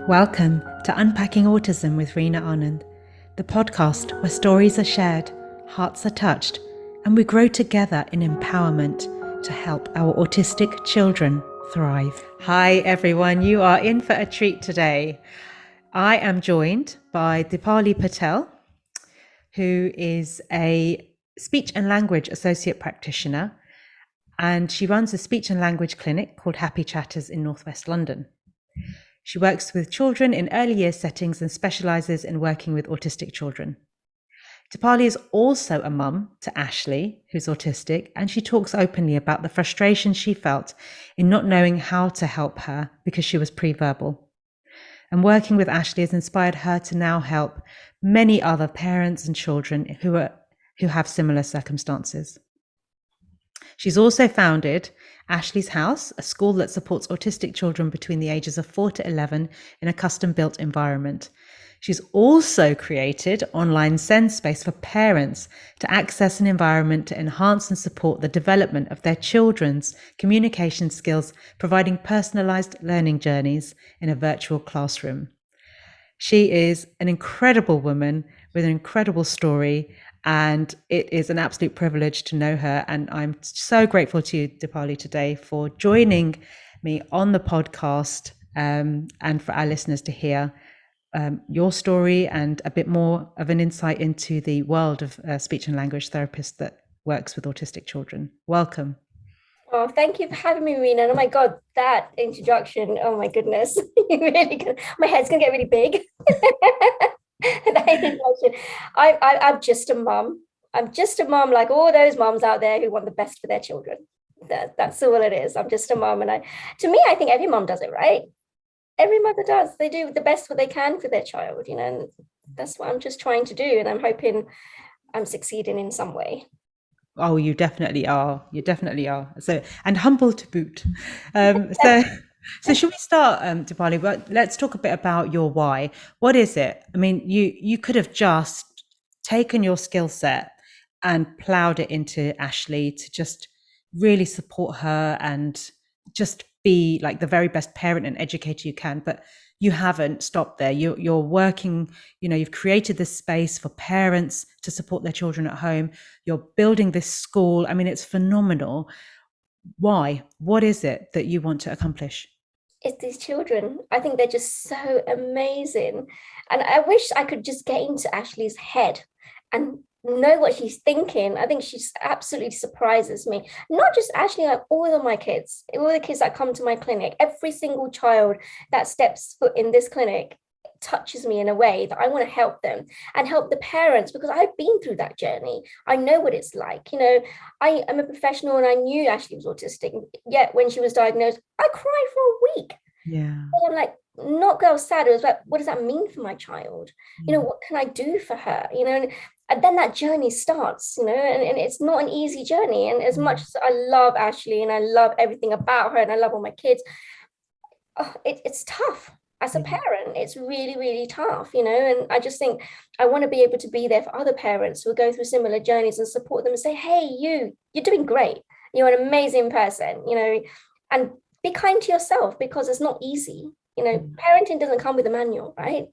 Welcome to Unpacking Autism with Reena Anand, the podcast where stories are shared, hearts are touched, and we grow together in empowerment to help our autistic children thrive. Hi everyone, you are in for a treat today. I am joined by Dipaley Patel, who is a speech and language associate practitioner, and she runs a speech and language clinic called Happy Chatters in Northwest London. She works with children in early years settings and specialises in working with autistic children. Dipaley is also a mum to Ashley, who's autistic, and she talks openly about the frustration she felt in not knowing how to help her because she was pre-verbal. And working with Ashley has inspired her to now help many other parents and children who have similar circumstances. She's also founded Ashley's House, a school that supports autistic children between the ages of 4 to 11 in a custom-built environment. She's also created online Send Space for parents to access an environment to enhance and support the development of their children's communication skills, providing personalised learning journeys in a virtual classroom. She is an incredible woman with an incredible story, and it is an absolute privilege to know her. And I'm so grateful to you, Dipaley, today for joining me on the podcast and for our listeners to hear your story and a bit more of an insight into the world of speech and language therapists that works with autistic children. Welcome. Oh, thank you for having me, Reena. And oh my God, that introduction, oh my goodness. My head's going to get really big. That introduction. I'm just a mum. I'm just a mum like all those mums out there who want the best for their children. That's all it is. I'm just a mum. And I think every mum does it, right? Every mother does. They do the best what they can for their child, and that's what I'm just trying to do. And I'm hoping I'm succeeding in some way. Oh, you definitely are. You definitely are. So, and humble to boot. So should we start, Dipaley? But let's talk a bit about your why. What is it? I mean, you could have just taken your skill set and ploughed it into Ashley to just really support her and just be like the very best parent and educator you can. But you haven't stopped there. You're working, you've created this space for parents to support their children at home. You're building this school. I mean, it's phenomenal. Why? What is it that you want to accomplish? It's these children. I think they're just so amazing. And I wish I could just get into Ashley's head and know what she's thinking. I think she absolutely surprises me. Not just Ashley, like all of my kids, all the kids that come to my clinic, every single child that steps foot in this clinic touches me in a way that I want to help them and help the parents, because I've been through that journey. I know what it's like. I am a professional and I knew Ashley was autistic. Yet when she was diagnosed, I cried for a week. Yeah. I'm like, not go sad. It was like, what does that mean for my child? What can I do for her? And then that journey starts, and it's not an easy journey. And as much as I love Ashley and I love everything about her and I love all my kids, it's tough. As a parent, it's really, really tough, and I just think I want to be able to be there for other parents who go through similar journeys and support them and say, hey, you're doing great. You're an amazing person, and be kind to yourself, because it's not easy. Parenting doesn't come with a manual, right?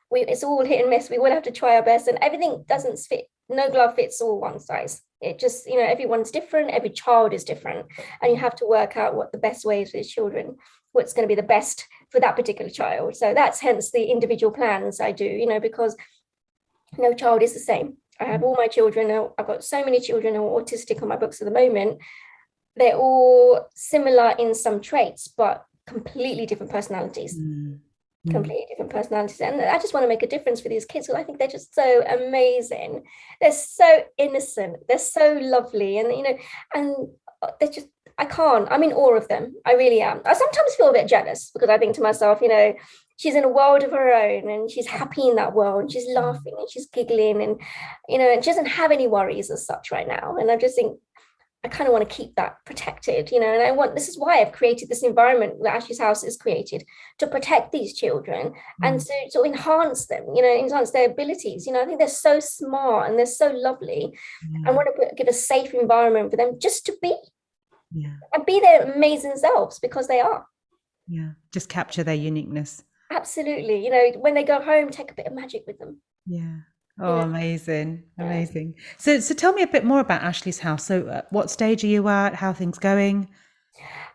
It's all hit and miss. We will have to try our best, and everything doesn't fit. No glove fits all one size. It just, everyone's different. Every child is different, and you have to work out what the best way is for your children, what's going to be the best for that particular child. So that's hence the individual plans I do, because no child is the same. I have all my children. I've got so many children who are autistic on my books at the moment. They're all similar in some traits, but completely different personalities. Completely different personalities. And I just want to make a difference for these kids, because I think they're just so amazing. They're so innocent. They're so lovely. And, and they're just, I'm in awe of them. I really am. I sometimes feel a bit jealous, because I think to myself, she's in a world of her own and she's happy in that world and she's laughing and she's giggling and, and she doesn't have any worries as such right now. And I just think, I kind of want to keep that protected, and this is why I've created this environment where Ashley's House is created, to protect these children and to enhance them, enhance their abilities. I think they're so smart and they're so lovely. I want to give a safe environment for them just to be and be their amazing selves, because they are. Yeah, just capture their uniqueness. Absolutely. You know, when they go home, take a bit of magic with them. Yeah. You Oh, know, amazing. yeah. Amazing. So tell me a bit more about Ashley's house. So what stage are you at? How are things going?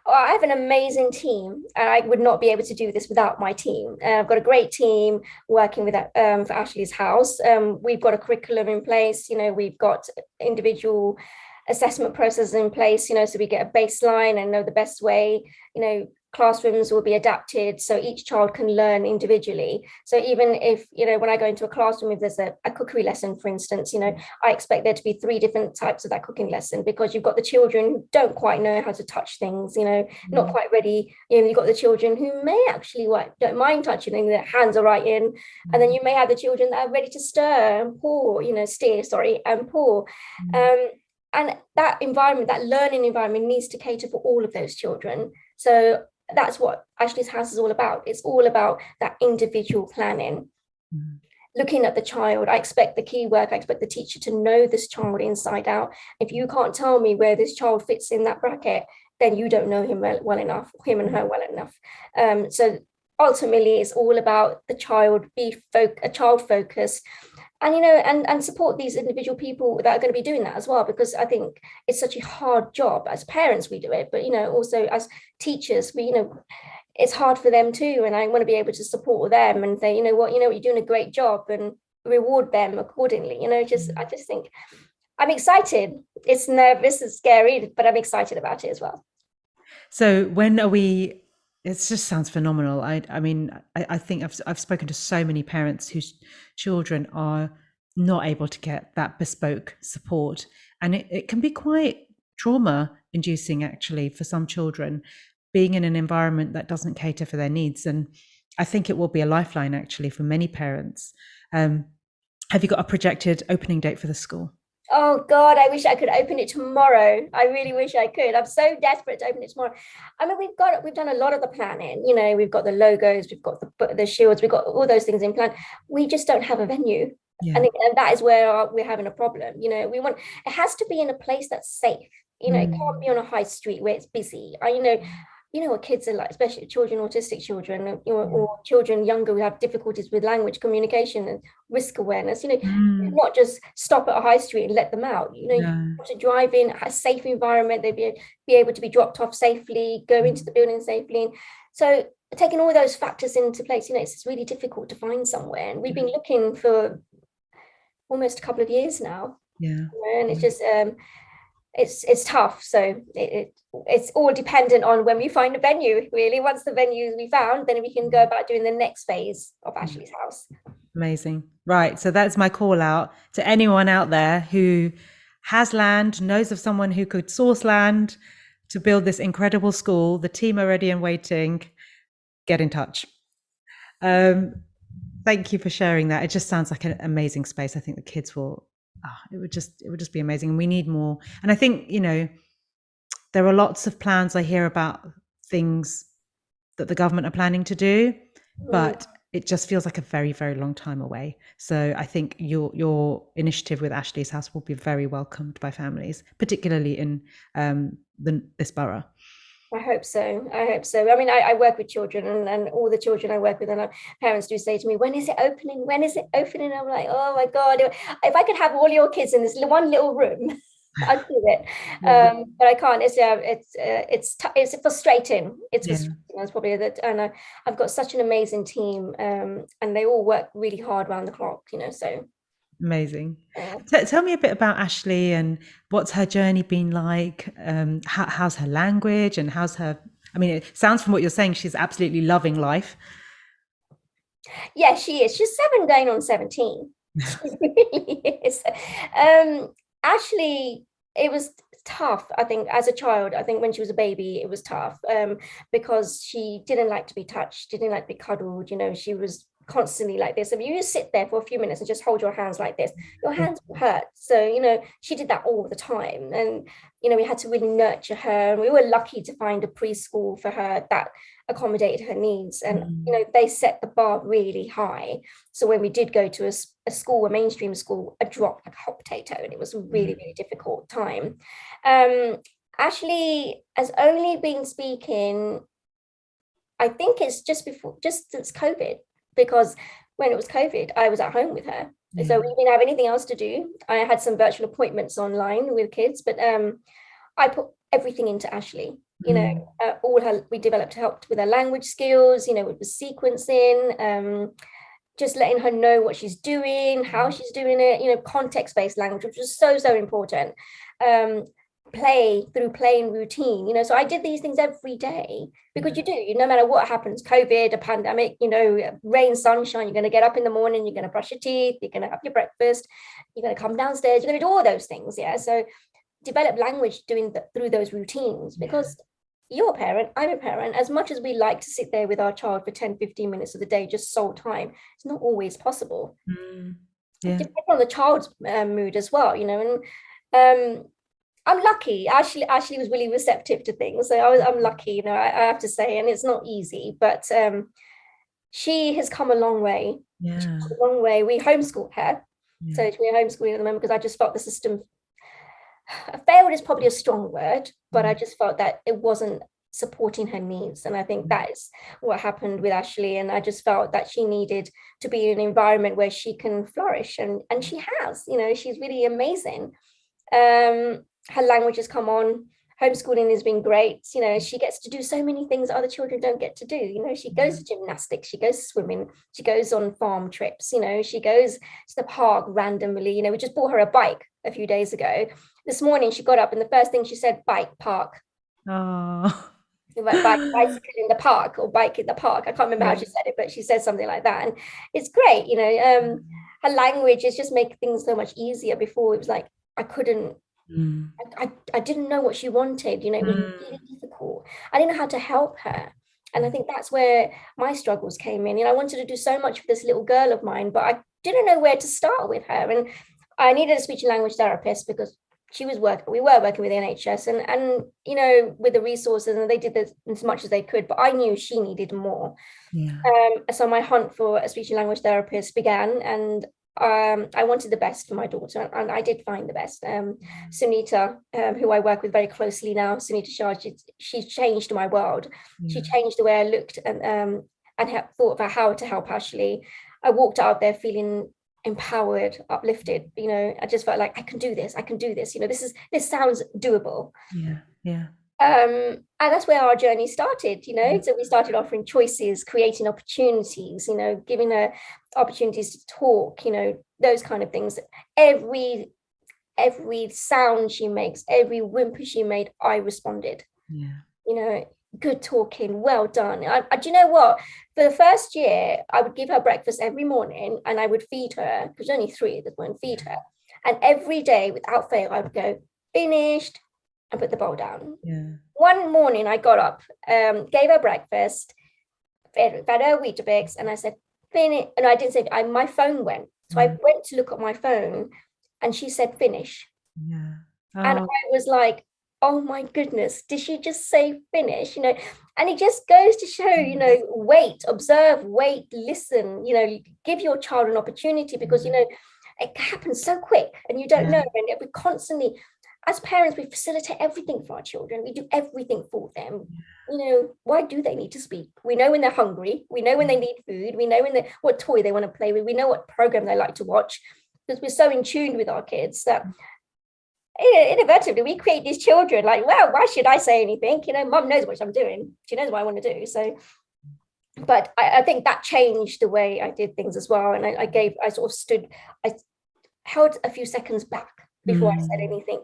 Oh, I have an amazing team, and I would not be able to do this without my team. I've got a great team working with for Ashley's house. We've got a curriculum in place. You know, we've got individual assessment processes in place. You know, so we get a baseline and know the best way. You know, classrooms will be adapted so each child can learn individually. So even if, you know, when I go into a classroom, if there's a cookery lesson, for instance, you know, I expect there to be 3 different types of that cooking lesson, because you've got the children who don't quite know how to touch things, you know, not Mm, quite ready. You know, you've got the children who may actually don't mind touching things, their hands are right in. And then mm, you may have the children that are ready to stir and pour, you know, steer, sorry, and pour. mm, Um, and that environment, that learning environment, needs to cater for all of those children. So that's what Ashley's house is all about. It's all about that individual planning, mm, looking at the child. I expect the key work, I expect the teacher to know this child inside out. If you can't tell me where this child fits in that bracket, then you don't know him well enough, him and her well enough. So ultimately, it's all about the child, a child focus, and, you know, and support these individual people that are going to be doing that as well, because I think it's such a hard job. As parents we do it, but, you know, also as teachers, we, you know, it's hard for them too, and I want to be able to support them and say, you know what, you're doing a great job, and reward them accordingly. You know, just I mm. just think I'm excited. It's nervous, it's scary, but I'm excited about it as well. So when are we? It just sounds phenomenal. I mean, I think I've spoken to so many parents whose children are not able to get that bespoke support, and it can be quite trauma inducing actually for some children, being in an environment that doesn't cater for their needs. And I think it will be a lifeline actually for many parents. Um, have you got a projected opening date for the school? Oh God, I wish I could open it tomorrow. I really wish I could. I'm so desperate to open it tomorrow. I mean, we've done a lot of the planning. You know, we've got the logos, we've got the shields, we've got all those things in plan. We just don't have a venue, Yeah. and that is where we're having a problem. You know, it has to be in a place that's safe. You know, it can't Mm, be on a high street where it's busy. You know what kids are like, especially children, autistic children, you know, yeah. or children younger who have difficulties with language communication and risk awareness. You know, Mm, not just stop at a high street and let them out. You know, you no. want to drive in a safe environment, they'd be able to be dropped off safely, go into the Mm, building safely. So taking all those factors into place, you know, it's really difficult to find somewhere. And we've been looking for almost a couple of years now. yeah. You know, and it's Yeah. just it's tough. So it's all dependent on when we find a venue, really. Once the venue is we found, then we can go about doing the next phase of Yeah. Ashley's house. Amazing. Right. So that's my call out to anyone out there who has land, knows of someone who could source land to build this incredible school. The team are ready and waiting. Get in touch. Um, Thank you for sharing that. It just sounds like an amazing space. I think the kids will. It would just be amazing. And we need more. And I think there are lots of plans. I hear about things that the government are planning to do, Mm. but it just feels like a very, very long time away. So I think your initiative with Ashley's House will be very welcomed by families, particularly in this borough. I hope so. I hope so. I mean, I work with children, and all the children I work with, and parents do say to me, "When is it opening? When is it opening?" I'm like, "Oh my God, if I could have all your kids in this one little room, I'd do it." Yeah, But I can't. It's frustrating. It's yeah, frustrating. That's probably that. And I've got such an amazing team, and they all work really hard around the clock. You know, so. amazing. Uh, Tell me a bit about Ashley and what's her journey been like. How's her language and how's her? I mean, it sounds from what you're saying, she's absolutely loving life. yeah, she is. She's 7 going on 17. She really is. Ashley, it was tough. I think as a child, I think when she was a baby, it was tough, because she didn't like to be touched, didn't like to be cuddled. You know, she was constantly like this. If you just sit there for a few minutes and just hold your hands like this, your Yeah. hands will hurt. So, you know, she did that all the time. And, you know, we had to really nurture her. And we were lucky to find a preschool for her that accommodated her needs. And, you Mm, know, they set the bar really high. So when we did go to a school, a mainstream school, I dropped like a hot potato, and it was a really, mm, really difficult time. Um, Ashley has only been speaking, I think it's just since COVID, because when it was COVID, I was at home with her. So Yeah. we didn't have anything else to do. I had some virtual appointments online with kids, but I put everything into Ashley. Mm. All her we developed helped with her language skills. With the sequencing, just letting her know what she's doing, how she's doing it. Context-based language, which was so important. Um, playing routine. So I did these things every day because you do. No matter what happens, COVID, a pandemic, rain, sunshine, you're going to get up in the morning, you're going to brush your teeth, you're going to have your breakfast, you're going to come downstairs, you're going to do all those things. Yeah. So develop language through those routines, because you're a parent, I'm a parent. As much as we like to sit there with our child for 10-15 minutes of the day, just sole time, it's not always possible. Mm. It Yeah. depends on the child's mood as well, and I'm lucky. Ashley was really receptive to things, so I'm lucky, I have to say, and it's not easy, but she has come a long way. She's Yeah. come a long way. We homeschool her, Yeah. so we're homeschooling at the moment because I just felt the system failed is probably a strong word, but I Mm. just felt that it wasn't supporting her needs. And I think that is what happened with Ashley. And I just felt that she needed to be in an environment where she can flourish. And she has, she's really amazing. Her language has come on. Homeschooling has been great. She gets to do so many things other children don't get to do. She goes to gymnastics, she goes swimming, she goes on farm trips, she goes to the park randomly. We just bought her a bike a few days ago. This morning she got up and the first thing she said, bike park. Oh. Bicycle in the park, or bike in the park. I can't remember how Yeah. she said it, but she said something like that. And it's great, her language is just making things so much easier. Before it was like I couldn't Mm. I didn't know what she wanted. It was really Mm. difficult. I didn't know how to help her. And I Yeah. think that's where my struggles came in. I wanted to do so much for this little girl of mine, but I didn't know where to start with her. And I needed a speech and language therapist because we were working with the NHS and with the resources, and they did this as much as they could, but I knew she needed more. Yeah. So my hunt for a speech and language therapist began, and I wanted the best for my daughter, and I did find the best. Sunita, who I work with very closely now, Sunita Shah, she changed my world. She Yeah. changed the way I looked and thought about how to help Ashley. I walked out there feeling empowered, uplifted. I just felt like I can do this. I can do this. This sounds doable. Yeah. Yeah. And that's where our journey started. So we started offering choices, creating opportunities, giving her opportunities to talk, those kind of things. Every sound she makes, every whimper she made, I responded. Yeah. Good talking, well done. Do you know what? For the first year, I would give her breakfast every morning and I would feed her, because only 3 at the point, feed her. And every day, without fail, I would go, finished, and put the bowl down. Yeah. One morning, I got up, gave her breakfast, fed her Weetabix, and I said, finish. And I didn't say, my phone went. So I went to look at my phone and she said, finish. Yeah. And Oh. I was like, oh my goodness, did she just say finish? And it just goes to show, wait, observe, wait, listen, give your child an opportunity, because, it happens so quick and you don't Yeah. know. And we constantly, as parents, we facilitate everything for our children. We do everything for them. Why do they need to speak? We know when they're hungry. We know when they need food. We know what toy they want to play with. We know what program they like to watch, because we're so in tune with our kids that inadvertently we create these children like, well, why should I say anything? Mum knows what I'm doing. She knows what I want to do. So, but I think that changed the way I did things as well. And I held a few seconds back before I said anything,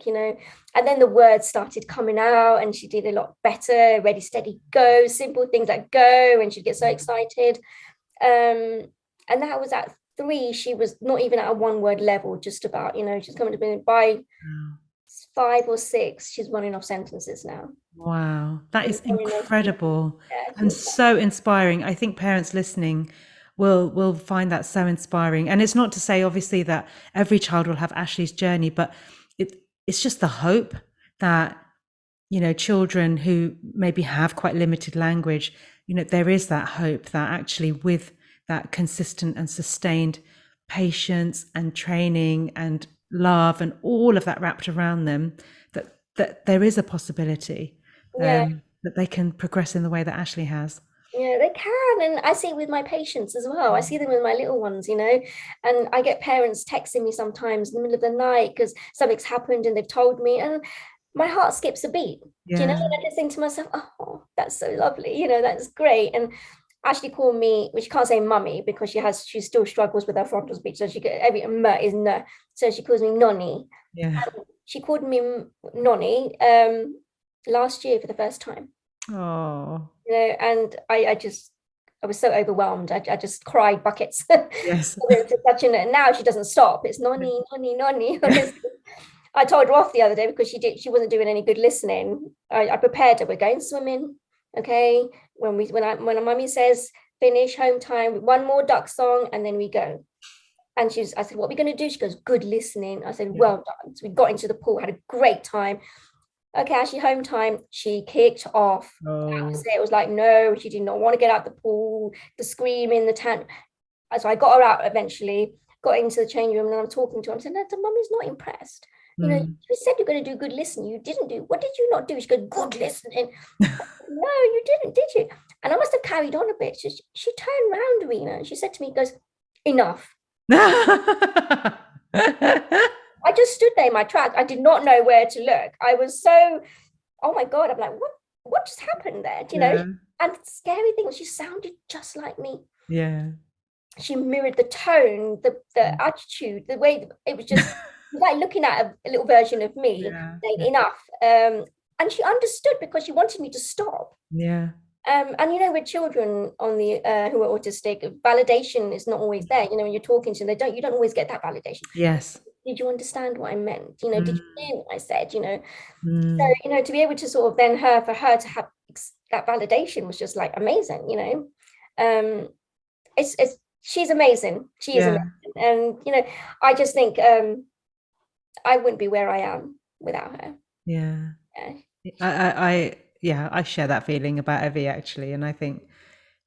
and then the words started coming out and she did a lot better. Ready, steady, go. Simple things like go, and she'd get so excited. And that was at 3. She was not even at a 1-word level, just about, she's coming to be by 5 or 6, she's running off sentences now. Wow, that is Yeah, incredible and so inspiring. I think parents listening will find that so inspiring. And it's not to say, obviously, that every child will have Ashley's journey, but it's just the hope that, children who maybe have quite limited language, there is that hope that actually with that consistent and sustained patience and training and love and all of that wrapped around them, that there is a possibility yeah. that they can progress in the way that Ashley has. Yeah, they can. And I see it with my patients as well. I see them with my little ones, and I get parents texting me sometimes in the middle of the night because something's happened and they've told me, and my heart skips a beat. And Yeah. I just think to myself, oh, that's so lovely. That's great. And Ashley called me, which she can't say mummy because she still struggles with her frontal speech. So she get every m is no. So she calls me nonny. Yeah. She called me nonny last year for the first time. Oh, And I was so overwhelmed. I just cried buckets. yes. And now she doesn't stop. It's nonny, nonny, nonny. Yeah. Honestly. I told her off the other day because she wasn't doing any good listening. I prepared her. We're going swimming, okay? When a mummy says finish home time, one more duck song, and then we go. And I said, what are we going to do? She goes, good listening. I said, Yeah. well done. So we got into the pool, had a great time. Okay, actually, home time, she kicked off. That was Oh, it. It was like, no, she did not want to get out the pool, the screaming, the tent. So I got her out eventually, got into the change room, and I'm talking to her. I'm saying, no, the mummy's not impressed. mm. You said you're going to do good listening. You didn't do. What did you not do? She goes, good listening. No, you didn't, did you? And I must have carried on a bit. She turned around, Reena, and she said to me, goes, enough. I just stood there in my tracks. I did not know where to look. I was so, oh my God, I'm like, what just happened there? Yeah. And the scary thing was she sounded just like me. Yeah. She mirrored the tone, the attitude, the way it was just like looking at a little version of me, Yeah. saying Yeah. enough. And she understood because she wanted me to stop. Yeah. And with children on the who are autistic, validation is not always there. When you're talking to them, you don't always get that validation. Yes. Did you understand what I meant? Did you Mm. hear what I said? So Mm. to be able to sort of then for her to have that validation was just like amazing. It's she's amazing. She is Yeah. amazing, and I just think I wouldn't be where I am without her. Yeah. Yeah. Yeah, I share that feeling about Evie actually, and I think,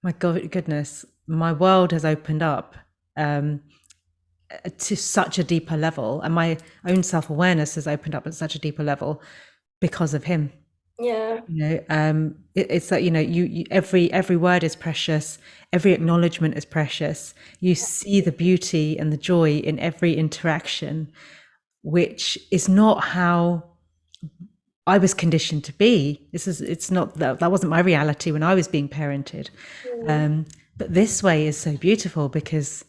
my goodness, my world has opened up um, to such a deeper level, and my own self-awareness has opened up at such a deeper level because of him. Yeah. It's that, you every word is precious, every acknowledgement is precious. You see the beauty and the joy in every interaction, which is not how I was conditioned to be. It's not that wasn't my reality when I was being parented. Mm. But this way is so beautiful because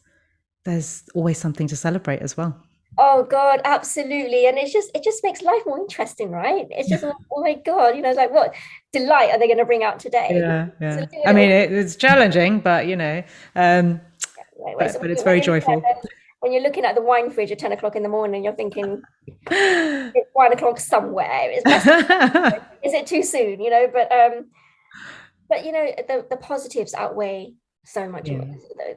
there's always something to celebrate as well. Oh God, absolutely. And it just makes life more interesting, right? It's just, Yeah. oh my God, it's like, what delight are they going to bring out today? Yeah, It's a yeah. I little, mean, it's challenging, but like, but it's very joyful. when you're looking at the wine fridge at 10 o'clock in the morning, you're thinking it's 1 o'clock somewhere. It's best. Is it too soon? But the positives outweigh so much. Yeah.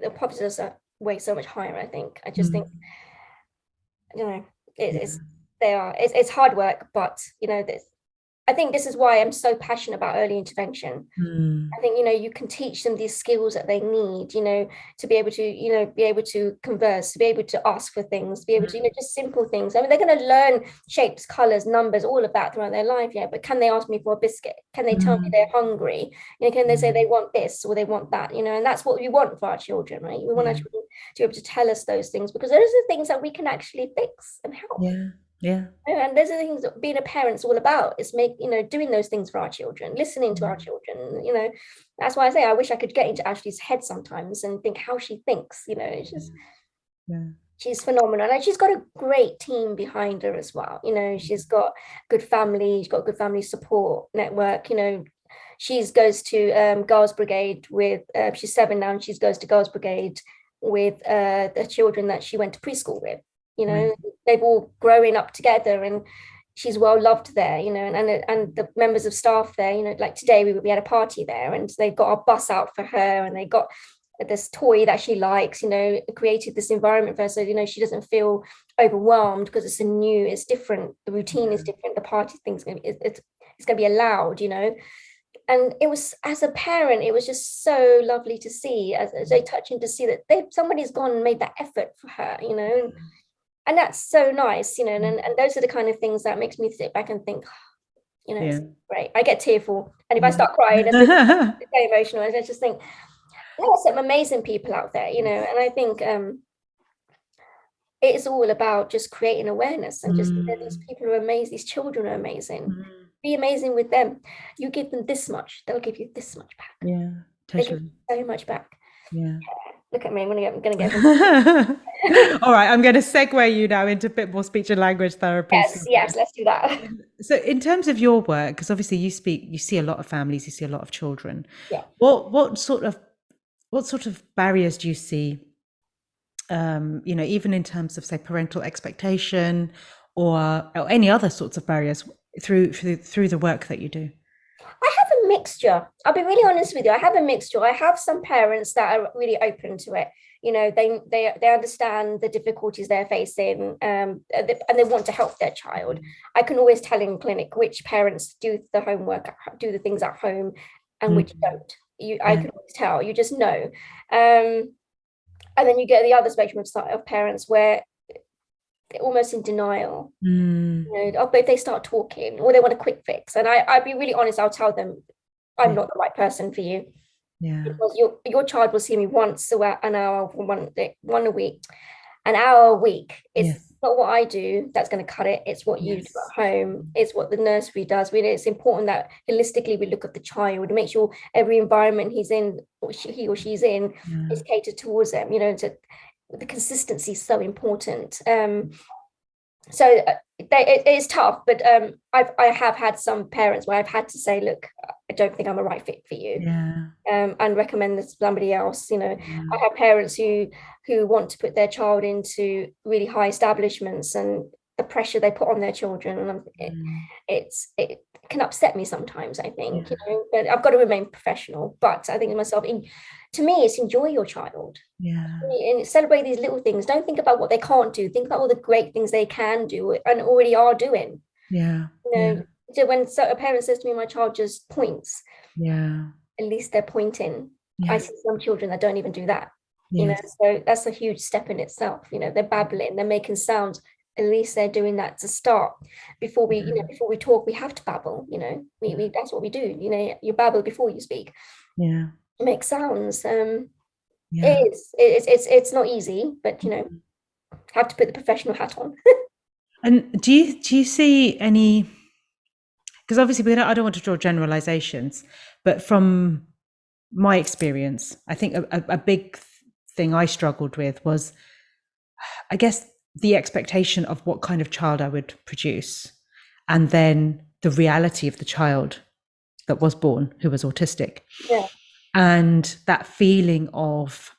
The positives outweigh so much higher, I think. I just think, Mm. it's Yeah. it's hard work, but I think this is why I'm so passionate about early intervention. Mm. I think you can teach them these skills that they need, to be able to converse, to be able to ask for things, to be able to, just simple things. I mean, they're going to learn shapes, colors, numbers, all of that throughout their life, yeah. But can they ask me for a biscuit? Can they tell me Mm. they're hungry? Can they say they want this or they want that? And that's what we want for our children, right? We want our Yeah. children to be able to tell us those things because those are the things that we can actually fix and help. Yeah. Yeah. And those are the things that being a parent's all about, is doing those things for our children, listening to our children. That's why I say I wish I could get into Ashley's head sometimes and think how she thinks. It's just, Yeah. she's phenomenal, and she's got a great team behind her as well. She's got good family, she's got good family support network. She goes to Girls Brigade with she's 7 now, and she goes to Girls Brigade with the children that she went to preschool with. Amazing. They've all growing up together, and she's well loved there. And the members of staff there. Like today we had a party there, and they got a bus out for her, and they got this toy that she likes. Created this environment for her, so she doesn't feel overwhelmed because it's different. The routine is different. The party thing's it's going to be allowed. And it was, as a parent, it was just so lovely to see, as so touching to see that somebody's gone and made that effort for her, and that's so nice, and those are the kind of things that makes me sit back and think, You know, Yeah. it's great. I get tearful, and if I start crying, it's because it's very emotional. And I just think there are some amazing people out there, you know, and I think it's all about just creating awareness and just these people are amazing, these children are amazing. Be amazing with them. You give them this much, they'll give you this much back. Yeah, They give totally. you so much back. Yeah. Look at me, I'm gonna get All right, I'm going to segue you now into a bit more speech and language therapy stuff. yes, let's do that. So, in terms of your work, because obviously you see a lot of families, you see a lot of children. Yeah. What sort of barriers do you see? Even in terms of say parental expectation or any other sorts of barriers through the work that you do. I have a mixture. I'll be really honest with you. I have a mixture. I have some parents that are really open to it. You know, they understand the difficulties they're facing, and they want to help their child. I can always tell in clinic which parents do the homework, do the things at home, and which don't. I can always tell. You just know. And then you get the other spectrum of parents where they're almost in denial. You know, but if they start talking or they want a quick fix, and I'd be really honest, I'll tell them I'm not the right person for you. Yeah. Because your child will see me once an hour, one a week, an hour a week. It's not what I do that's going to cut it. It's what you do at home. It's what the nursery does. It's important that holistically we look at the child, make sure every environment he's in, or he or she's in, is catered towards them. You know, the consistency is so important. So it's tough, but I have had some parents where I've had to say, look, I don't think I'm a right fit for you, and recommend this to somebody else. You know, I have parents who want to put their child into really high establishments, and the pressure they put on their children, and it can upset me sometimes, I think, you know, but I've got to remain professional. But I think to myself, to me, it's enjoy your child. And celebrate these little things. Don't think about what they can't do. Think about all the great things they can do and already are doing. You know, so when a parent says to me, my child just points, at least they're pointing. I see some children that don't even do that. You know, so that's a huge step in itself. You know, they're babbling, they're making sounds. At least they're doing that to start. Before we, before we talk, we have to babble. You know, we that's what we do. You know, you babble before you speak. Make sounds. It's not easy, but you know, have to put the professional hat on. And do you see any, because obviously I don't want to draw generalizations, but from my experience, I think a big thing I struggled with was, I guess, the expectation of what kind of child I would produce, and then the reality of the child that was born who was autistic. And that feeling of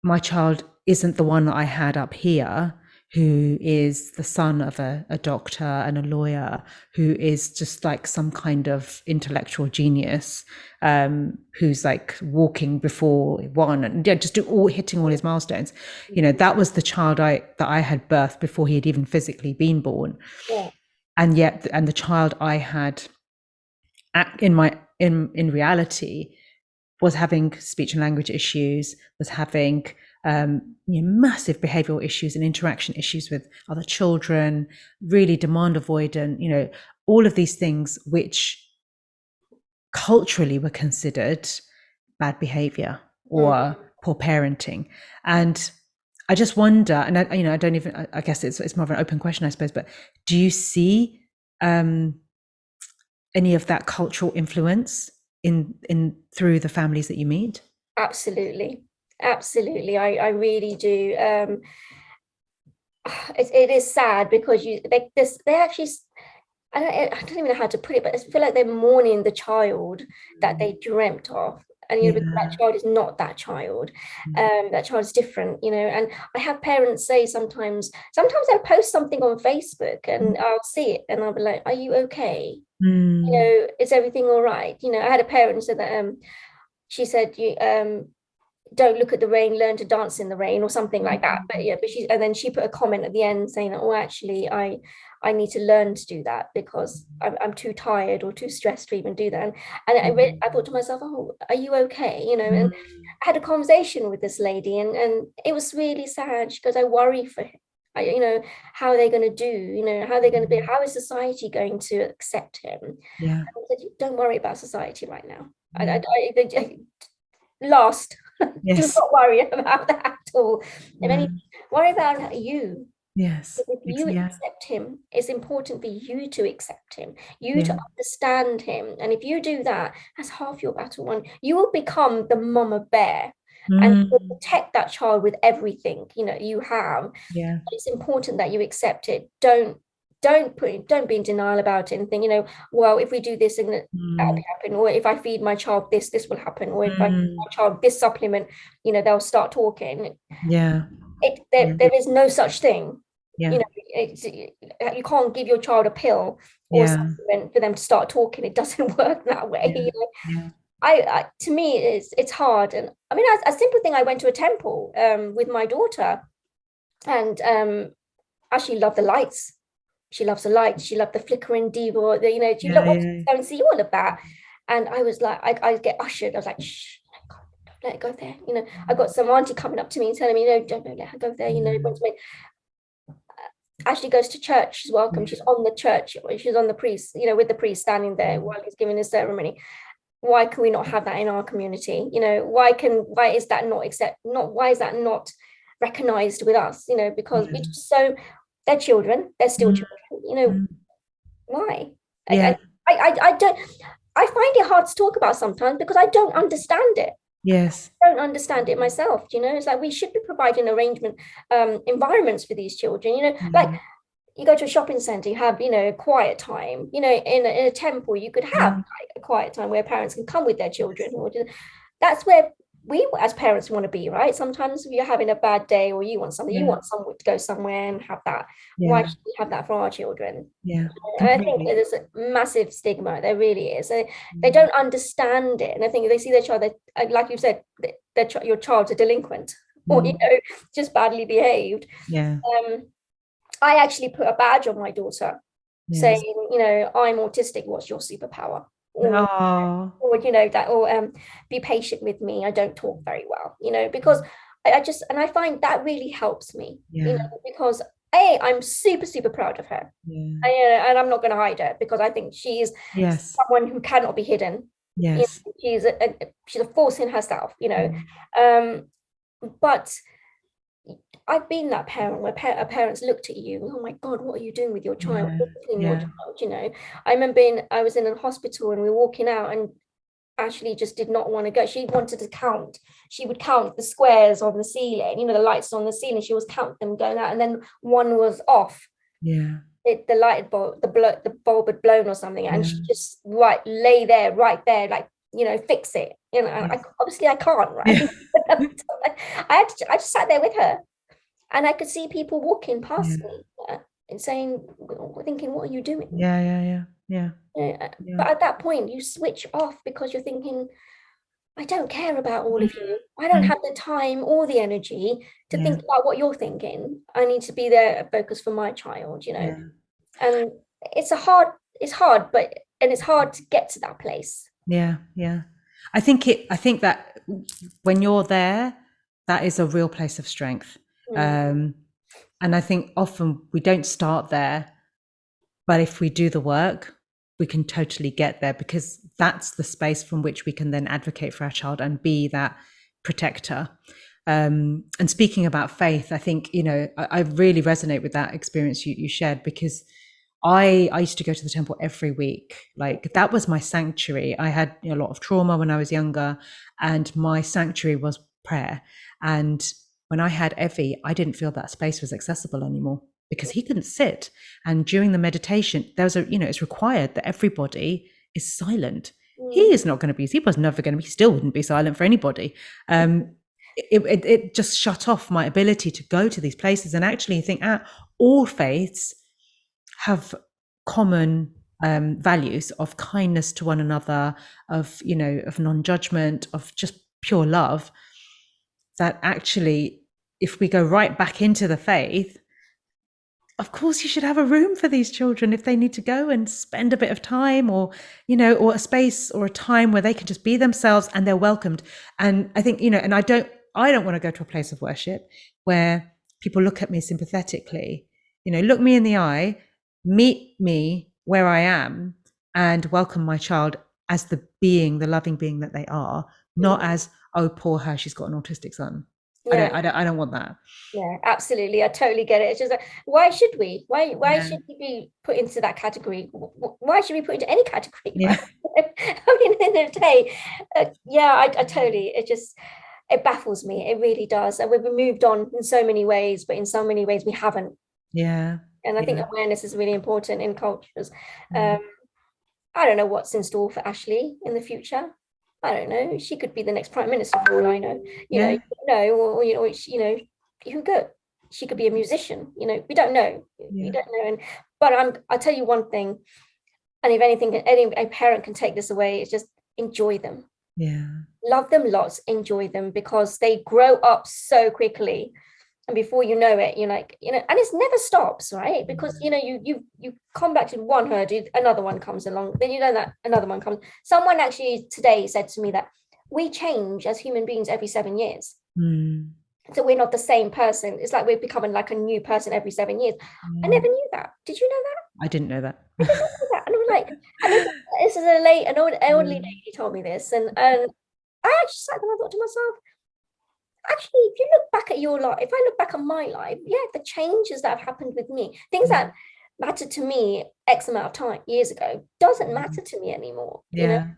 my child isn't the one that I had up here, who is the son of a doctor and a lawyer, who is just like some kind of intellectual genius, who's like walking before one and just hitting all his milestones. You know, that was the child that I had birthed before he had even physically been born. And the child I had in reality was having speech and language issues, was having massive behavioral issues and interaction issues with other children, really demand avoidant, you know, all of these things which culturally were considered bad behavior or poor parenting. And I just wonder, and I guess it's more of an open question, I suppose, but do you see any of that cultural influence in through the families that you meet? Absolutely. I really do. It is sad because they actually, I don't even know how to put it, but I feel like they're mourning the child that they dreamt of. And you know, that child is not that child. That child is different, you know. And I have parents say sometimes they'll post something on Facebook and I'll see it and I'll be like, are you okay? You know, is everything all right? You know, I had a parent say that she said, you don't look at the rain, learn to dance in the rain, or something like that. But and then she put a comment at the end saying, oh, actually, I need to learn to do that because I'm too tired or too stressed to even do that. And I thought to myself, oh, are you okay? You know, and I had a conversation with this lady, and it was really sad. She goes, I worry for him. how are they going to do? How are they going to be? How is society going to accept him? And Yeah. I said, don't worry about society right now. Yeah. Last, do Yes. not worry about that at all. If Yeah. any, worry about you. Yes. If you Yeah. accept him, it's important for you to accept him, you to Yeah. understand him. And if you do that, that's half your battle won. You will become the mama bear and you will Mm. protect that child with everything you have. Yeah. It's important that you accept it. Don't be in denial about it and think, well, if we do this and that'll Mm. happen, or if I feed my child this will happen, or if I feed Mm. my child this supplement, they'll start talking. Yeah. Yeah. There is no such thing. Yeah. You can't give your child a pill or Yeah. supplement for them to start talking. It doesn't work that way. Yeah. Yeah. To me, it's hard. And I mean, a simple thing, I went to a temple with my daughter, and actually loved the lights. She loves the lights. She loved the flickering diva. She Yeah. wanted to Yeah. go and see all of that. And I was like, I get ushered. I was like, shh, let it go there. I got some auntie coming up to me and telling me, don't let her go there. Ashley goes to church. She's welcome. She's on the church. She's on the priest, with the priest standing there while he's giving his ceremony. Why can we not have that in our community? Why is that why is that not recognized with us? Because we just they're children. They're still Mm. children. Mm. Why? Yeah. I don't. I find it hard to talk about sometimes because I don't understand it. Yes. Don't understand it myself. It's like we should be providing environments for these children. Like Yeah. you go to a shopping center, you have quiet time. In a temple, you could have Yeah. like a quiet time where parents can come with their children. That's where we as parents want to be, right? Sometimes if you're having a bad day or you want something, you Yeah. want someone to go somewhere and have that. Why Yeah. should we have that for our children? Yeah. And I think Completely. there's a massive stigma. There really is. They Mm. don't understand it, and I think they see their child. Like you said, your child's a delinquent, or Mm. just badly behaved. Yeah. I actually put a badge on my daughter saying, Yes. I'm autistic. What's your superpower? Oh. Or be patient with me. I don't talk very well. Because I find that really helps me. Yeah. Because I'm super super proud of her. Yeah. And I'm not going to hide her because I think she's Yes. someone who cannot be hidden. Yes. She's a force in herself. Mm. But I've been that parent where parents looked at you, oh my God, what are you doing with your child? Yeah. Discipline your Yeah. child. I remember I was in a hospital and we were walking out and Ashley just did not want to go. She wanted to count. She would count the squares on the ceiling, the lights on the ceiling. She was counting them going out, and then one was off. Yeah. The light bulb, the bulb had blown or something, and Yeah. she just lay there, right there, like fix it. And Yes. obviously I can't, Yeah. right? I just sat there with her, and I could see people walking past Yeah. me and saying, thinking, what are you doing? Yeah. Yeah. Yeah. Yeah. Yeah. But at that point, you switch off because you're thinking, I don't care about all of you. I don't Mm. have the time or the energy to Yeah. think about what you're thinking. I need to be there, focus for my child. Yeah. And it's hard, and it's hard to get to that place. Yeah. Yeah. I think that when you're there, that is a real place of strength. Mm. And I think often we don't start there, but if we do the work, we can totally get there because that's the space from which we can then advocate for our child and be that protector. And speaking about faith, I think, I really resonate with that experience you shared because I used to go to the temple every week. Like that was my sanctuary. I had a lot of trauma when I was younger, and my sanctuary was prayer. And when I had Evie, I didn't feel that space was accessible anymore because he couldn't sit. And during the meditation, it's required that everybody is silent. He is not going to be. He was never going to be. He still wouldn't be silent for anybody. It just shut off my ability to go to these places and actually think, all faiths have common values of kindness to one another, of non-judgment, of just pure love. That actually, if we go right back into the faith, of course you should have a room for these children if they need to go and spend a bit of time, or a space or a time where they can just be themselves and they're welcomed. And I think and I don't want to go to a place of worship where people look at me sympathetically, look me in the eye, meet me where I am, and welcome my child as the loving being that they are, not as, oh, poor her, she's got an autistic son. Yeah. I don't want that. Yeah, absolutely. I totally get it. It's just like, why should we? Why Yeah. should we be put into that category? Why should we put into any category? Yeah. Right? I mean, at the end of the day, yeah, I totally. It baffles me. It really does. And we've moved on in so many ways, but in so many ways we haven't. Yeah. And I think Yeah. awareness is really important in cultures. Mm. I don't know what's in store for Ashley in the future. I don't know. She could be the next prime minister for all I know. Yeah. Who could? She could be a musician. We don't know. Yeah. We don't know. But I'll tell you one thing. And if anything, a parent can take this away, it's just enjoy them. Yeah. Love them lots. Enjoy them because they grow up so quickly. And before you know it, you're like, and it never stops, right? Because you come back to one hurdle, another one comes along, then you know that another one comes. Someone actually today said to me that we change as human beings every 7 years. Mm. So we're not the same person. It's like we're becoming like a new person every 7 years. I never knew that. Did you know that? I didn't know that. I didn't know that. And I'm like, and this is an elderly lady told me this, and I actually sat there and I thought to myself, actually, if you look back at your life, if I look back on my life, yeah, the changes that have happened with me, things that mattered to me X amount of time years ago, doesn't matter to me anymore. Yeah.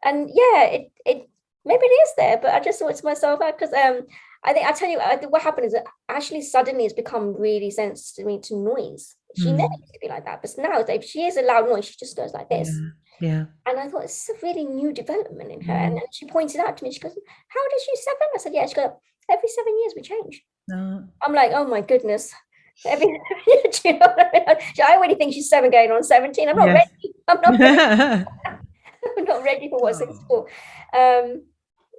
And yeah, it maybe it is there, but I just thought to myself, because I tell you what happened is that Ashley suddenly has become really sensitive to noise. She never used to be like that, but now if she hears a loud noise, she just goes like this. Yeah. And I thought it's a really new development in her. And she pointed out to me, she goes, how old is she, 7? I said, yeah. She goes, every 7 years we change. I'm like, oh my goodness. Every, do you know what I mean? I already think she's 7 going on 17. I'm not ready. I'm not ready. I'm not ready for what's in store.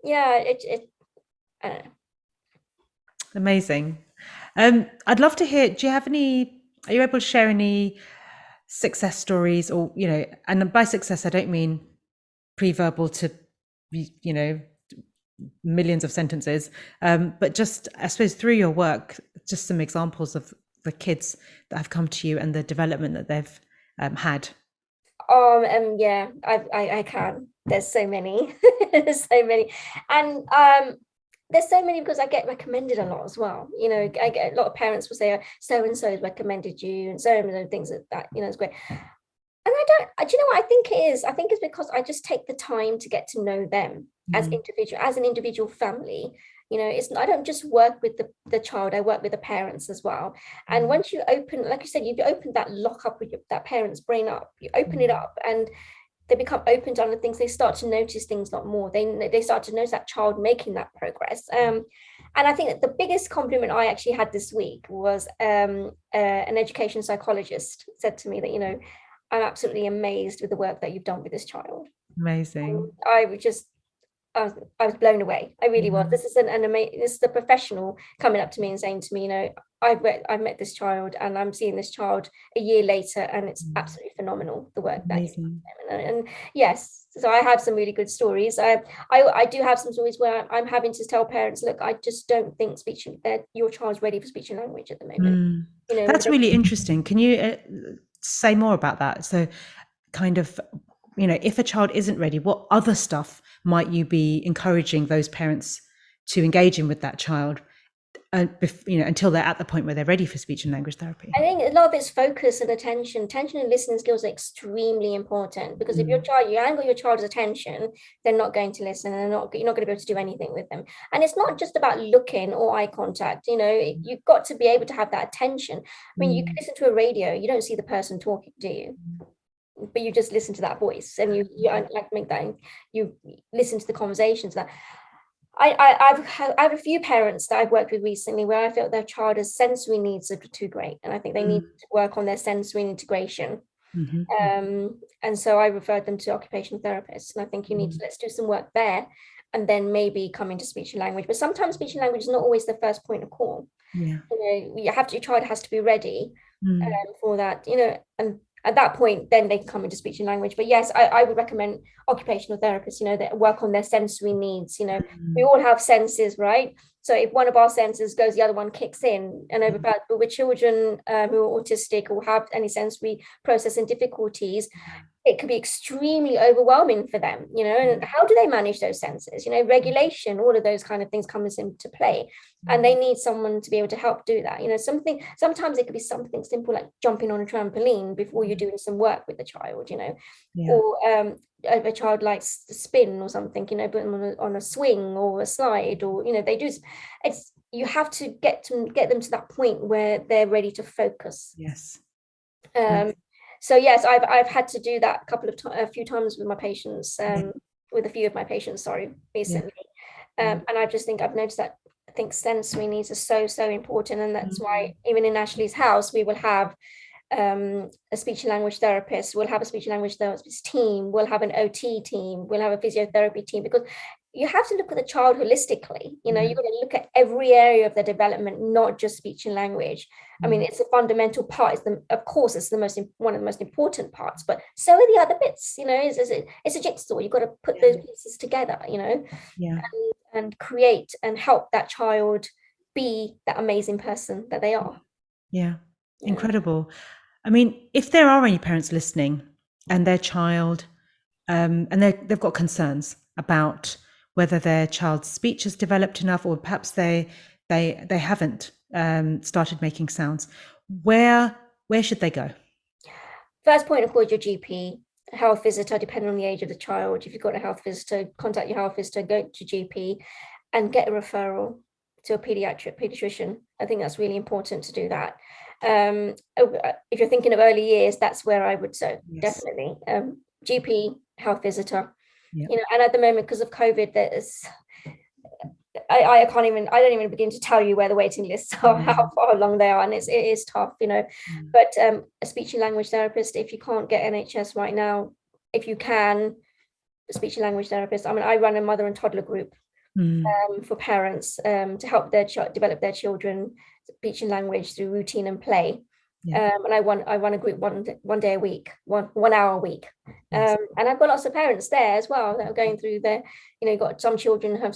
Yeah, I don't know. Amazing. I'd love to hear, are you able to share any success stories or, and by success, I don't mean pre-verbal to, millions of sentences, but just, I suppose, through your work, just some examples of the kids that have come to you and the development that they've had. Yeah, I can. There's so many. There's so many. And there's so many because I get recommended a lot as well. I get a lot of parents will say, oh, so and so has recommended you, and so and things like that, it's great. And do you know what I think it is? I think it's because I just take the time to get to know them as an individual family. I don't just work with the child, I work with the parents as well. And once you open, like you said, you've opened that lock up with that parent's brain up, you open it up and they become open to other things. They start to notice things a lot more. They start to notice that child making that progress. And I think that the biggest compliment I actually had this week was an education psychologist said to me that, I'm absolutely amazed with the work that you've done with this child. Amazing. I was blown away. I really was. This is this is a professional coming up to me and saying to me, I've met this child and I'm seeing this child a year later and it's absolutely phenomenal, the work that and yes, so I have some really good stories. I do have some stories where I'm having to tell parents, look, I just don't think your child's ready for speech and language at the moment. That's really interesting. Can you say more about that? So kind of, if a child isn't ready, what other stuff might you be encouraging those parents to engage in with that child, until they're at the point where they're ready for speech and language therapy? I think a lot of it's focus and attention and listening skills are extremely important, because if you haven't got your child's attention, they're not going to listen and you're not going to be able to do anything with them. And it's not just about looking or eye contact, you've got to be able to have that attention. I mean, you can listen to a radio, you don't see the person talking, do you? But you just listen to that voice and you like make that, you listen to the conversations. That I have a few parents that I've worked with recently where I felt their child's sensory needs are too great, and I think they need to work on their sensory integration. And so I referred them to occupational therapists, and I think you need to let's do some work there and then maybe come into speech and language. But sometimes speech and language is not always the first point of call. Your child has to be ready for that, and At that point, then they can come into speech and language. But yes, I would recommend occupational therapists, that work on their sensory needs. We all have senses, right? So if one of our senses goes, the other one kicks in. And but with children who are autistic or have any sensory processing difficulties, it could be extremely overwhelming for them, and how do they manage those senses? Regulation, all of those kind of things comes into play, and they need someone to be able to help do that. Sometimes it could be something simple like jumping on a trampoline before you're doing some work with the child, or a child likes to spin or something, but on a swing or a slide, or they do. It's you have to get them to that point where they're ready to focus. Yes. So yes, I've had to do that a few times with my patients, with a few of my patients, recently. And I just think I've noticed that I think sensory needs are so important, and that's why even in Ashley's house we will have a speech and language therapist, we'll have a speech and language therapist team, we'll have an OT team, we'll have a physiotherapy team, because you have to look at the child holistically. You've got to look at every area of their development, not just speech and language. I mean, it's a fundamental part. Of course, it's one of the most important parts, but so are the other bits. It's a jigsaw. You've got to put those pieces together. And create and help that child be that amazing person that they are. Yeah. Incredible. I mean, if there are any parents listening and their child, and they've got concerns about whether their child's speech has developed enough, or perhaps they haven't started making sounds, where should they go? First point, of course, your GP, health visitor, depending on the age of the child. If you've got a health visitor, contact your health visitor, go to GP and get a referral to a pediatrician. I think that's really important to do that. If you're thinking of early years, that's where I would definitely GP, health visitor. And at the moment, because of COVID, there's I don't even begin to tell you where the waiting lists are, how far along they are, and it is tough, But a speech and language therapist, if you can't get NHS right now, if you can, a speech and language therapist. I mean, I run a mother and toddler group for parents to help their develop their children speech and language through routine and play. And I run a group one day a week, 1 hour a week. And I've got lots of parents there as well that are going through got some children have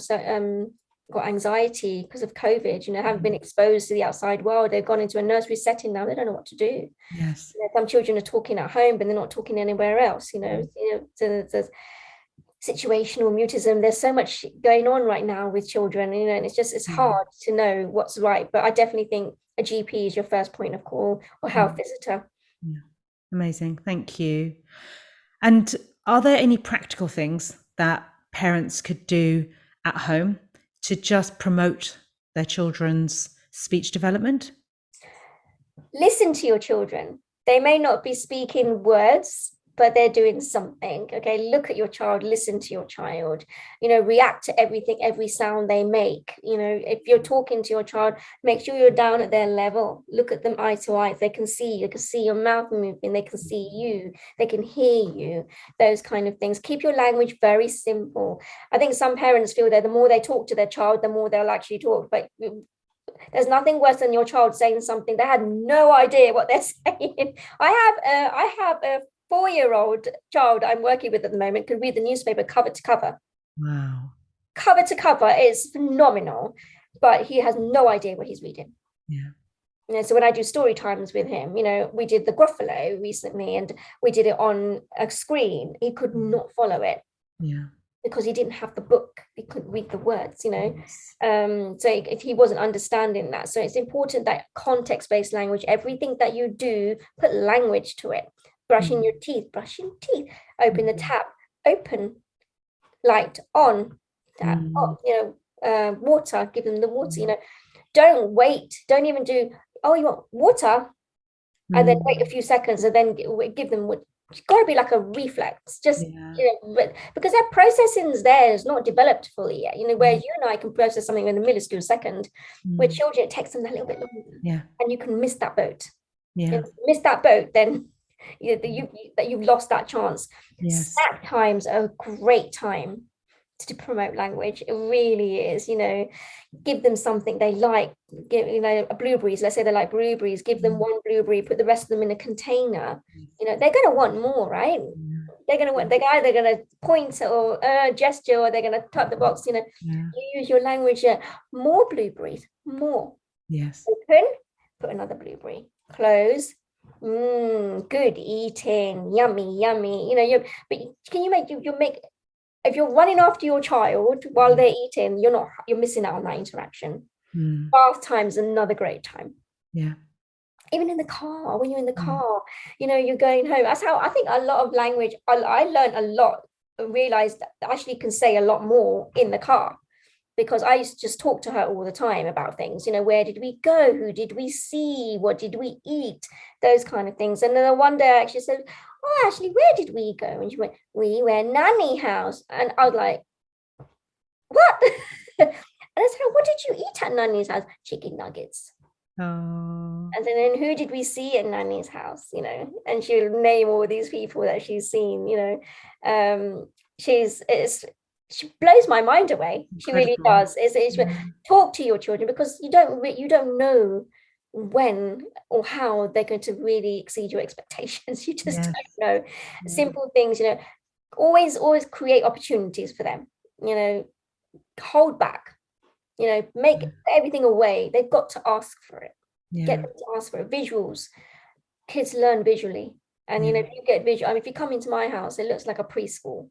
got anxiety because of COVID, haven't been exposed to the outside world. They've gone into a nursery setting now, they don't know what to do. Some children are talking at home, but they're not talking anywhere else, so there's situational mutism. There's so much going on right now with children, and it's hard to know what's right. But I definitely think a GP is your first point of call, or health visitor. Amazing, thank you. And are there any practical things that parents could do at home to just promote their children's speech development? Listen to your children. They may not be speaking words, but they're doing something. Okay, look at your child, listen to your child, react to everything, every sound they make. If you're talking to your child, make sure you're down at their level. Look at them eye to eye. They can see you, they can see your mouth moving, they can see you, they can hear you, those kind of things. Keep your language very simple. I think some parents feel that the more they talk to their child, the more they'll actually talk, but there's nothing worse than your child saying something they had no idea what they're saying. I have a 4-year-old child I'm working with at the moment, can read the newspaper cover to cover. Wow. Cover to cover is phenomenal, but he has no idea what he's reading. So when I do story times with him, we did the Gruffalo recently, and we did it on a screen. He could not follow it. Because he didn't have the book, he couldn't read the words, so he wasn't understanding that. So it's important that context-based language, everything that you do, put language to it. Brushing your teeth, open the tap, open, light, on, tap, off, water, give them the water, don't wait, don't even do, oh, you want water, and then wait a few seconds and then give them what. It's got to be like a reflex, just but because their processing's there is not developed fully yet. Where you and I can process something in a millisecond second, with children it takes them a little bit longer, and you can miss that boat. If you miss that boat, then you've lost that chance. Snack times are a great time to promote language. It really is, give them something they like. Give, blueberries, let's say they like blueberries, give them one blueberry, put the rest of them in a container. They're going to want more, right? They're going to want, they're either going to point or gesture, or they're going to tap the box. You use your language. More blueberries, more. Yes. Open, put another blueberry. Close. Good eating, yummy. But can you make if you're running after your child while they're eating, you're missing out on that interaction. Bath time's another great time. Yeah. Even in the car, when you're in the car, you're going home. That's how I think a lot of language, I learned a lot, realized that I actually can say a lot more in the car, because I used to just talk to her all the time about things, where did we go? Who did we see? What did we eat? Those kind of things. And then one day I actually said, oh, actually, where did we go? And she went, we went nanny house. And I was like, what? And I said, what did you eat at nanny's house? Chicken nuggets. Oh. And then who did we see at nanny's house? And she'll name all these people that she's seen. She blows my mind away. She really does. It's talk to your children, because you don't know when or how they're going to really exceed your expectations. You just don't know. Simple things, always create opportunities for them. Hold back. Make everything away. They've got to ask for it. Get them to ask for it. Visuals. Kids learn visually. And if you get visual, if you come into my house, it looks like a preschool.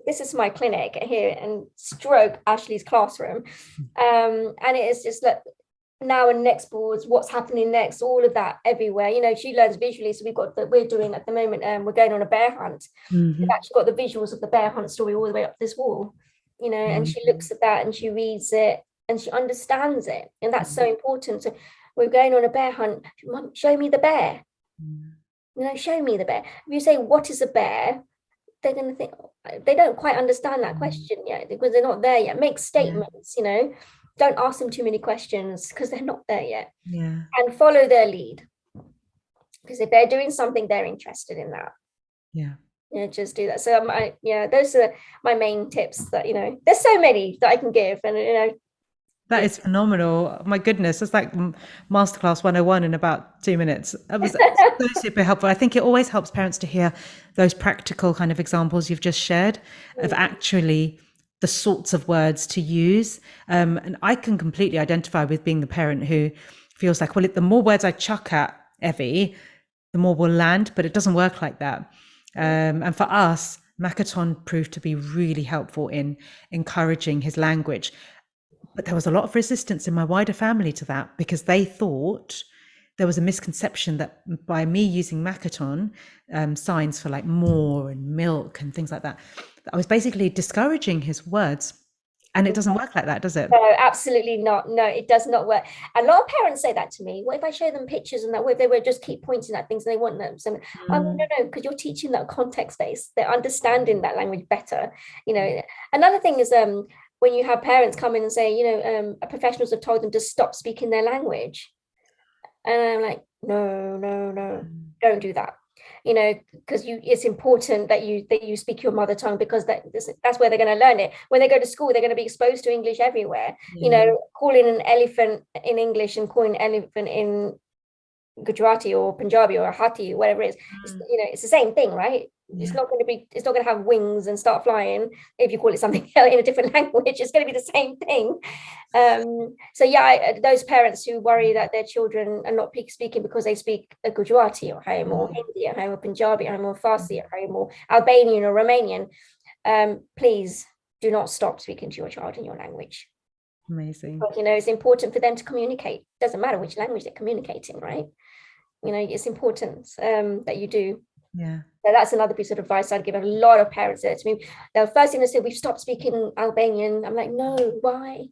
This is my clinic here, and stroke Ashley's classroom. And it is just like now and next boards, what's happening next, all of that everywhere. She learns visually. So we're doing at the moment, we're going on a bear hunt. We've actually got the visuals of the bear hunt story all the way up this wall, and she looks at that and she reads it and she understands it. And that's so important. So we're going on a bear hunt. Mom, show me the bear. Show me the bear. If you say, what is a bear? They're going to think, they don't quite understand that question yet, because they're not there yet. Make statements, don't ask them too many questions, because they're not there yet. And follow their lead, because if they're doing something, they're interested in that. Just do that. So those are my main tips. That there's so many that I can give, and that is phenomenal. My goodness, it's like Masterclass 101 in about 2 minutes. It was so super helpful. I think it always helps parents to hear those practical kind of examples you've just shared of actually the sorts of words to use. And I can completely identify with being the parent who feels like, well, the more words I chuck at Evie, the more will land, but it doesn't work like that. And for us, Makaton proved to be really helpful in encouraging his language. But there was a lot of resistance in my wider family to that, because they thought there was a misconception that by me using Makaton signs for like more and milk and things like that, I was basically discouraging his words. And it doesn't work like that, does it? No, absolutely not. No, it does not work. A lot of parents say that to me. What if I show them pictures and that? What if they would just keep pointing at things and they want them? So no, because you're teaching that context base. They're understanding that language better. Another thing is when you have parents come in and say, professionals have told them to stop speaking their language. And I'm like, no, don't do that. Because it's important that you speak your mother tongue, because that's where they're going to learn it. When they go to school, they're going to be exposed to English everywhere. Calling an elephant in English and calling an elephant in Gujarati or Punjabi or Hati, whatever it is, it's the same thing, right? It's not going to have wings and start flying if you call it something in a different language. It's going to be the same thing. Those parents who worry that their children are not speaking because they speak a Gujarati at home, or Hindi at home, or Punjabi at home, or Farsi at home, or Albanian or Romanian, please do not stop speaking to your child in your language. Amazing. But, it's important for them to communicate. Doesn't matter which language they're communicating, right? It's important that you do. So that's another piece of advice I'd give. A lot of parents say to me, the first thing they say, we've stopped speaking Albanian. I'm like, no, why?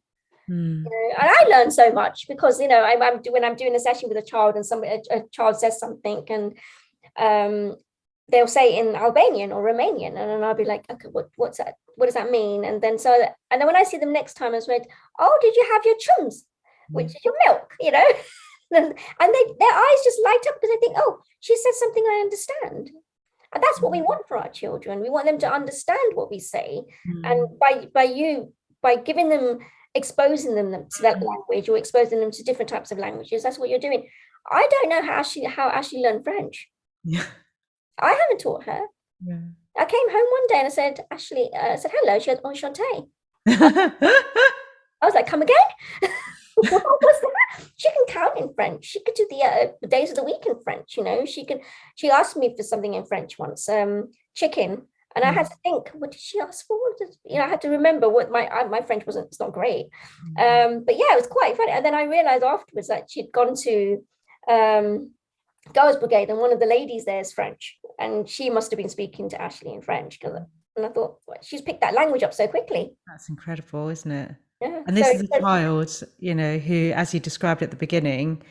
And I learn so much, because when I'm doing a session with a child and a child says something, and they'll say in Albanian or Romanian, and then I'll be like, okay, what's that? What does that mean? And then when I see them next time, I was like, oh, did you have your chums, which is your milk, and their eyes just light up, because they think, oh, she said something I understand. And that's what we want for our children. We want them to understand what we say. And Mm. by giving them, exposing them to that language, or exposing them to different types of languages, that's what you're doing. I don't know how Ashley learned French. Yeah. I haven't taught her. Yeah. I came home one day and I said, Ashley, I said, hello. She had enchanté. I was like, come again? What was that? She can count in French. She could do the days of the week in French. She asked me for something in French once, chicken. And I had to think, what did she ask for? I had to remember what my French wasn't, it's not great. But yeah, it was quite funny. And then I realized afterwards that she'd gone to Girls Brigade, and one of the ladies there is French. And she must have been speaking to Ashley in French. And I thought, well, she's picked that language up so quickly. That's incredible, isn't it? Yeah. And this is a child, who, as you described at the beginning,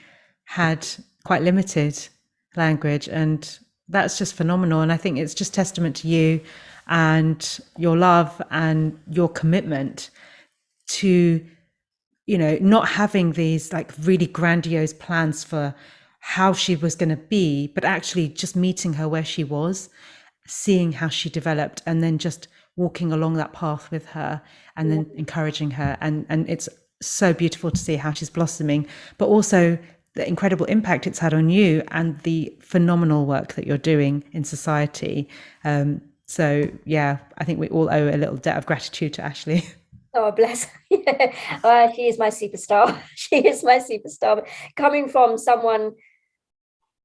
had quite limited language, and that's just phenomenal. And I think it's just testament to you and your love and your commitment to, not having these like really grandiose plans for how she was going to be, but actually just meeting her where she was, seeing how she developed, and then just walking along that path with her, and then encouraging her. And it's so beautiful to see how she's blossoming, but also the incredible impact it's had on you and the phenomenal work that you're doing in society. So yeah, I think we all owe a little debt of gratitude to Ashley. Oh, bless her. Yeah. She is my superstar. She is my superstar. But coming from someone,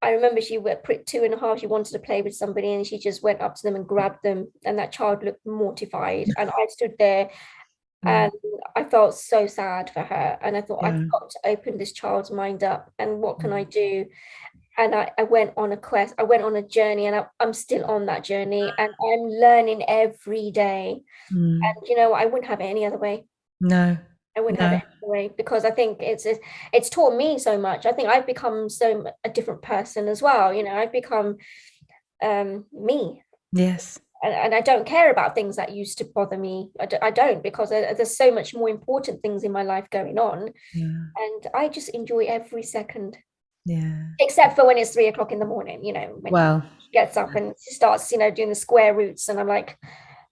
I remember she was 2.5, she wanted to play with somebody, and she just went up to them and grabbed them, and that child looked mortified. And I stood there and I felt so sad for her. And I thought, I've got to open this child's mind up. And what can I do? And I went on a quest, I went on a journey, and I'm still on that journey, and I'm learning every day. And I wouldn't have it any other way. No. I wouldn't have it any way, because I think it's taught me so much. I think I've become a different person as well. I've become me. Yes. And I don't care about things that used to bother me. I don't, because there's so much more important things in my life going on. Yeah. And I just enjoy every second. Yeah. Except for when it's 3 o'clock in the morning, when she gets up and she starts, doing the square roots, and I'm like,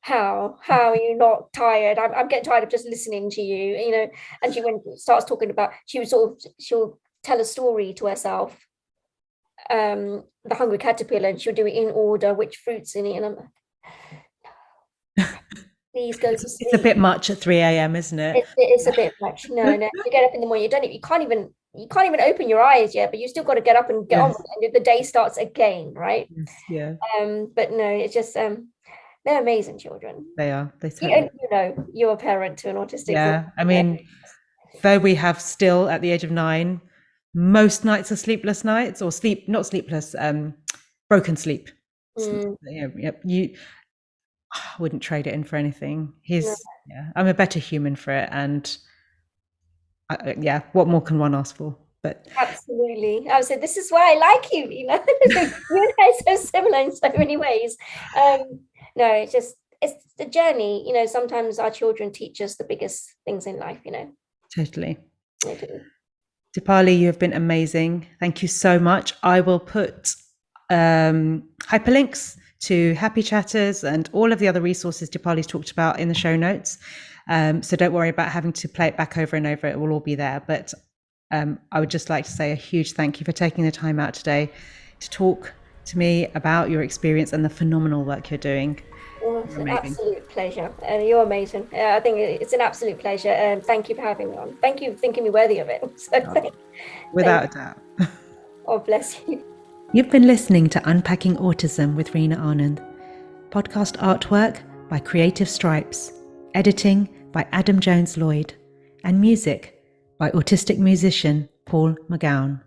how are you not tired? I'm getting tired of just listening to you, And she starts talking about, she'll tell a story to herself, the Hungry Caterpillar, and she'll do it in order, which fruits in it, and I'm like, please go to sleep. It's a bit much at 3 a.m, isn't it? It's a bit much. No, you get up in the morning, you can't even open your eyes yet, but you still got to get up and get on with it, and the day starts again, right? Yeah. But no, it's just they're amazing children. They are. They totally. You're a parent to an autistic. Yeah, I mean, though we have still at the age of 9, most nights are sleepless nights, or not sleepless, broken sleep. You wouldn't trade it in for anything. I'm a better human for it, and what more can one ask for? But absolutely, I would say this is why I like you. You and I are so similar in so many ways. No, it's the journey. Sometimes our children teach us the biggest things in life. Totally. Dipaley, you have been amazing. Thank you so much. I will put hyperlinks to Happy Chatters and all of the other resources Dipaley's talked about in the show notes. So don't worry about having to play it back over and over. It will all be there. But I would just like to say a huge thank you for taking the time out today to talk to me about your experience and the phenomenal work you're doing. Well, it's an absolute pleasure. You're amazing. I think it's an absolute pleasure. Thank you for having me on. Thank you for thinking me worthy of it. Without a doubt. Oh, bless you. You've been listening to Unpacking Autism with Reena Anand. Podcast artwork by Creative Stripes. Editing by Adam Jones Lloyd. And music by autistic musician Paul McGowan.